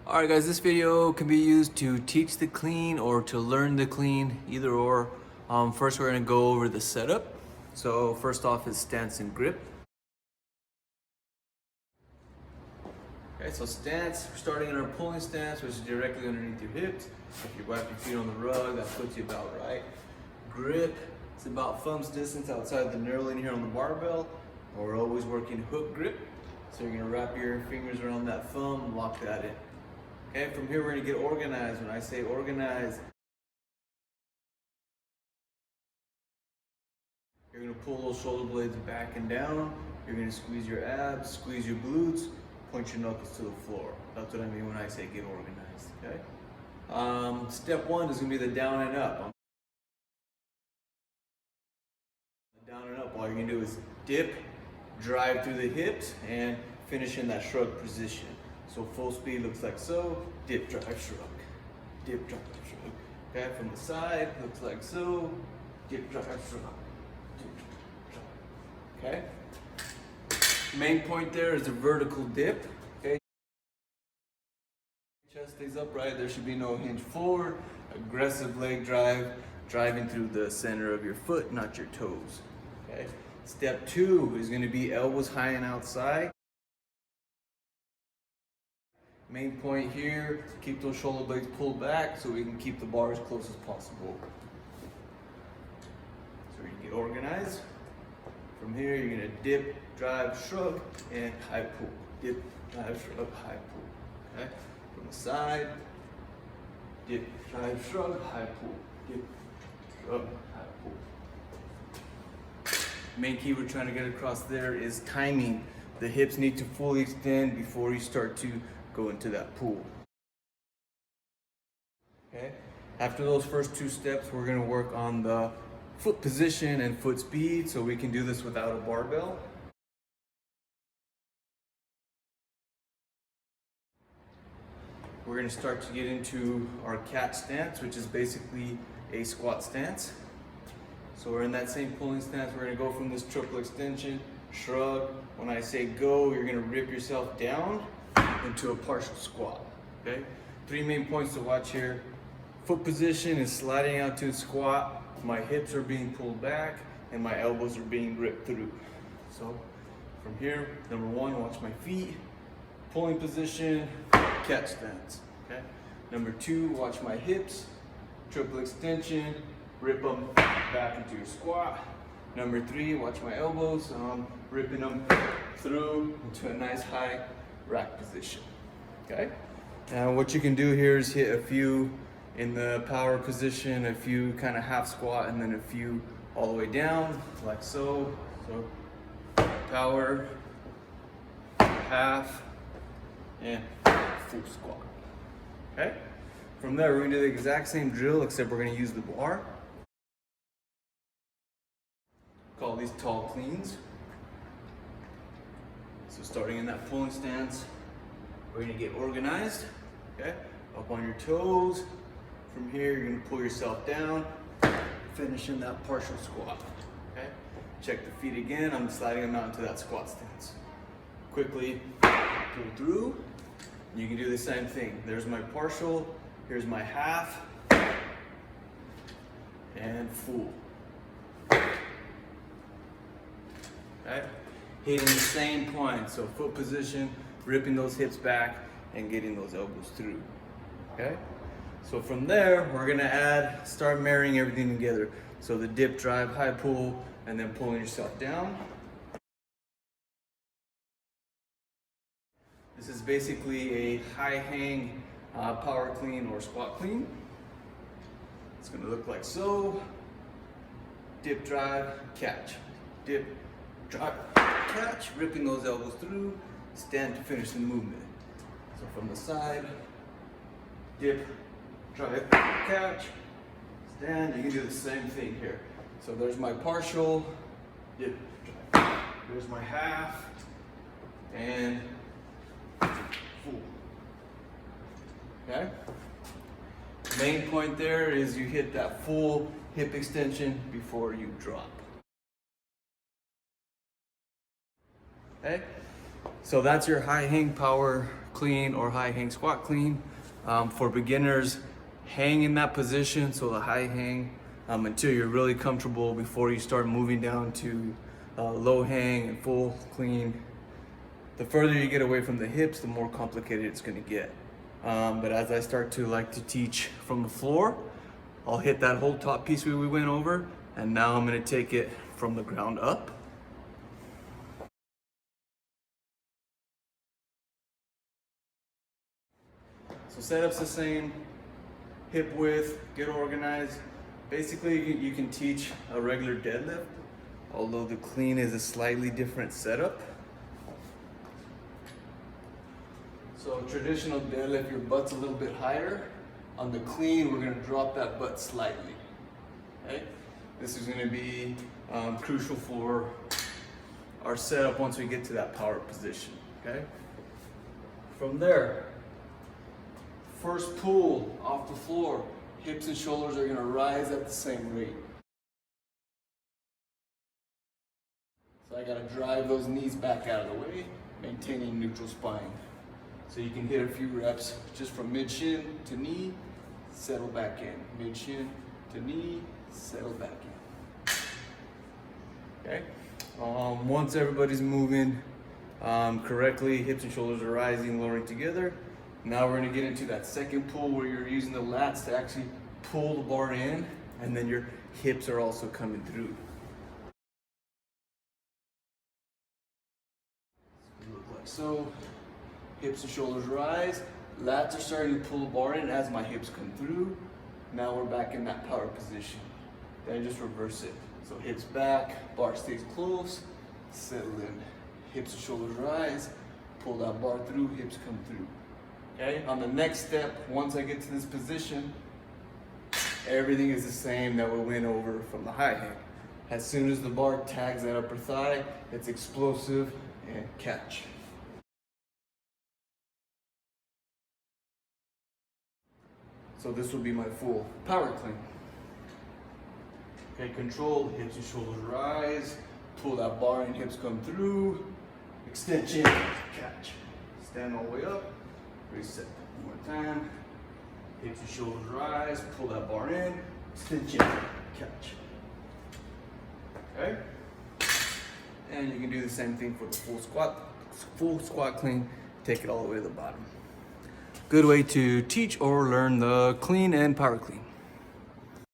Alright guys, this video can be used to teach the clean or to learn the clean, either or. First we're going to go over the setup. So first off is stance and grip. Okay, so stance, we're starting in our pulling stance, which is directly underneath your hips. If you wipe your feet on the rug, that puts you about right. Grip, it's about thumb's distance outside the knurling here on the barbell. We're always working hook grip. So you're going to wrap your fingers around that thumb and lock that in. Okay, from here we're going to get organized. When I say organized, you're going to pull those shoulder blades back and down. You're going to squeeze your abs, squeeze your glutes, point your knuckles to the floor. That's what I mean when I say get organized. Okay. Step one is going to be the down and up. Down and up, all you're going to do is dip, drive through the hips, and finish in that shrug position. So full speed looks like so, dip, drive, shrug. Dip, drive, shrug. Okay, from the side, looks like so, dip, drive, shrug. Dip, drive, okay? Main point there is a vertical dip, okay? Chest stays upright, there should be no hinge forward. Aggressive leg drive, driving through the center of your foot, not your toes, okay? Step two is gonna be elbows high and outside. Main point here, keep those shoulder blades pulled back so we can keep the bar as close as possible. So you get organized. From here, you're gonna dip, drive, shrug, and high pull. Dip, drive, shrug, high pull. Okay? From the side, dip, drive, shrug, high pull. Dip, shrug, high pull. Main key we're trying to get across there is timing. The hips need to fully extend before you start to go into that pull. Okay. After those first two steps, we're going to work on the foot position and foot speed, so we can do this without a barbell. We're going to start to get into our cat stance, which is basically a squat stance. So we're in that same pulling stance. We're going to go from this triple extension, shrug. When I say go, you're going to rip yourself down into a partial squat. Okay? Three main points to watch here. Foot position is sliding out to a squat. My hips are being pulled back and my elbows are being ripped through. So from here, number one, watch my feet. Pulling position, cat stance. Okay? Number two, watch my hips. Triple extension, rip them back into your squat. Number three, watch my elbows. Ripping them through into a nice high rack position. Okay? Now what you can do here is hit a few in the power position, a few kind of half squat, and then a few all the way down, like so. So power, half, and full squat. Okay? From there, we're gonna do the exact same drill, except we're gonna use the bar. Call these tall cleans. So starting in that pulling stance, we're gonna get organized, okay? Up on your toes. From here, you're gonna pull yourself down, finish in that partial squat, okay? Check the feet again. I'm sliding them out into that squat stance. Quickly pull through. You can do the same thing. There's my partial, here's my half, and full. Okay? Hitting the same point, so foot position, ripping those hips back, and getting those elbows through. Okay? So from there, we're gonna start marrying everything together. So the dip, drive, high pull, and then pulling yourself down. This is basically a high hang power clean or squat clean. It's gonna look like so. Dip, drive, catch. Dip, drive, catch, ripping those elbows through, stand to finish the movement. So from the side, dip, drive, catch, stand. You can do the same thing here. So there's my partial, dip, drive. There's my half, and full. Okay? Main point there is you hit that full hip extension before you drop. Okay? So that's your high hang power clean or high hang squat clean. For beginners, hang in that position, so the high hang, until you're really comfortable before you start moving down to low hang and full clean. The further you get away from the hips, the more complicated it's gonna get. But as I start to like to teach from the floor, I'll hit that whole top piece we went over, and now I'm gonna take it from the ground up. So setup's the same, hip width, get organized. Basically, you can teach a regular deadlift, although the clean is a slightly different setup. So traditional deadlift, your butt's a little bit higher. On the clean, we're gonna drop that butt slightly, okay? This is gonna be crucial for our setup once we get to that power position, okay? From there, first pull off the floor, hips and shoulders are gonna rise at the same rate. So I gotta drive those knees back out of the way, maintaining neutral spine. So you can hit a few reps just from mid-shin to knee, settle back in. Mid-shin to knee, settle back in. Okay? Once everybody's moving correctly, hips and shoulders are rising, lowering together. Now we're gonna get into that second pull where you're using the lats to actually pull the bar in, and then your hips are also coming through. Look like so. Hips and shoulders rise. Lats are starting to pull the bar in as my hips come through. Now we're back in that power position. Then just reverse it. So hips back, bar stays close, settle in. Hips and shoulders rise, pull that bar through, hips come through. Okay, on the next step, once I get to this position, everything is the same that we went over from the high hang. As soon as the bar tags that upper thigh, it's explosive and catch. So this will be my full power clean. Okay, control, hips and shoulders rise, pull that bar in, hips come through, extension, catch. Stand all the way up, reset. One more time. Hips and shoulders rise, pull that bar in, extension, catch. Okay? And you can do the same thing for the full squat clean, take it all the way to the bottom. Good way to teach or learn the clean and power clean.